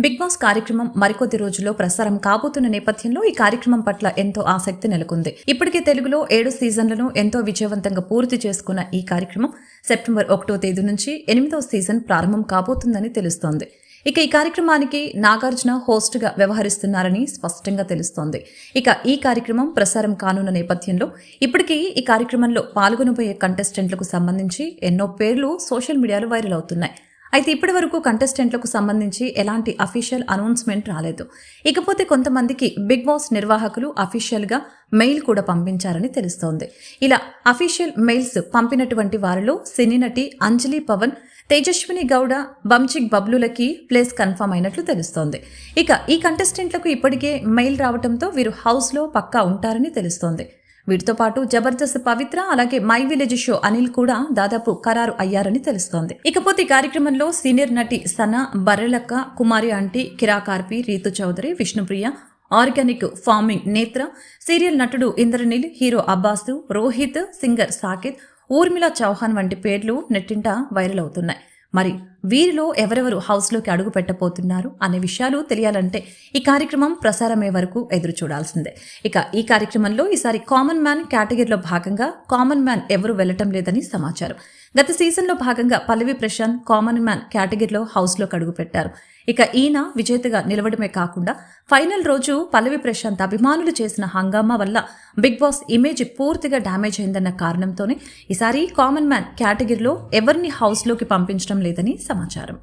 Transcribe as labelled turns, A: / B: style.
A: Big boss కార్యక్రమం మరికొద్ది రోజుల్లో ప్రసారం కాబోతున్న నేపథ్యంలో ఈ కార్యక్రమం పట్ల ఎంతో ఆసక్తి నెలకొంది. ఇప్పటికే తెలుగులో 7 సీజన్లను ఎంతో విజయవంతంగా పూర్తి చేసుకున్న ఈ కార్యక్రమం సెప్టెంబర్ 1వ తేదీ నుంచి 8వ సీజన్ ప్రారంభం కాబోతుందని తెలుస్తోంది. ఇక ఈ కార్యక్రమానికి నాగార్జున హోస్ట్ గా వ్యవహరిస్తున్నారని స్పష్టంగా తెలుస్తోంది. ఇక ఈ కార్యక్రమం ప్రసారం కానున్న నేపథ్యంలో ఇప్పటికీ ఈ కార్యక్రమంలో పాల్గొనబోయే కంటెస్టెంట్లకు సంబంధించి ఎన్నో పేర్లు సోషల్ మీడియాలో వైరల్ అవుతున్నాయి. అయితే ఇప్పటి వరకు కంటెస్టెంట్లకు సంబంధించి ఎలాంటి అఫీషియల్ అనౌన్స్మెంట్ రాలేదు. ఇకపోతే కొంతమందికి బిగ్ బాస్ నిర్వాహకులు అఫీషియల్ గా మెయిల్ కూడా పంపించారని తెలుస్తోంది. ఇలా అఫీషియల్ మెయిల్స్ పంపినటువంటి వారిలో సినీ నటి అంజలి పవన్, తేజస్విని గౌడ, బంచిక్ బబ్లులకి ప్లేస్ కన్ఫర్మ్ అయినట్లు తెలుస్తోంది. ఇక ఈ కంటెస్టెంట్లకు ఇప్పటికే మెయిల్ రావడంతో వీరు హౌస్ లో పక్కా ఉంటారని తెలుస్తోంది. వీటితో పాటు జబర్దస్త్ పవిత్ర, అలాగే మై విలేజ్ షో అనిల్ కూడా దాదాపు ఖరారు అయ్యారని తెలుస్తోంది. ఇకపోతే ఈ కార్యక్రమంలో సీనియర్ నటి సన, బర్రెలక్క, కుమారి ఆంటీ, కిరాకార్పి, Rithu Chowdary, Vishnupriya, organic farming Netra, serial నటుడు ఇంద్రనీల్, హీరో అబ్బాసు, రోహిత్, సింగర్ సాకిద్, ఊర్మిళ చౌహాన్ వంటి పేర్లు నెట్టింట వైరల్ అవుతున్నాయి. మరి వీరిలో ఎవరెవరు హౌస్లోకి అడుగు పెట్టబోతున్నారు అనే విషయాలు తెలియాలంటే ఈ కార్యక్రమం ప్రసారమయ్యే వరకు ఎదురు చూడాల్సిందే. ఇక ఈ కార్యక్రమంలో ఈసారి కామన్ మ్యాన్ కేటగిరీలో భాగంగా కామన్ మ్యాన్ ఎవరు వెళ్లటం లేదని సమాచారం. గత సీజన్లో భాగంగా పల్లవి ప్రశాంత్ కామన్ మ్యాన్ కేటగిరీలో హౌస్లోకి అడుగు పెట్టారు. ఇక ఈయన విజేతగా నిలవడమే కాకుండా ఫైనల్ రోజు పల్లవి ప్రశాంత్ అభిమానులు చేసిన హంగామా వల్ల బిగ్ బాస్ ఇమేజ్ పూర్తిగా డ్యామేజ్ అయిందన్న కారణంతోనే ఈసారి కామన్ మ్యాన్ కేటగిరీలో ఎవరిని హౌస్లోకి పంపించడం లేదని సమాచారం.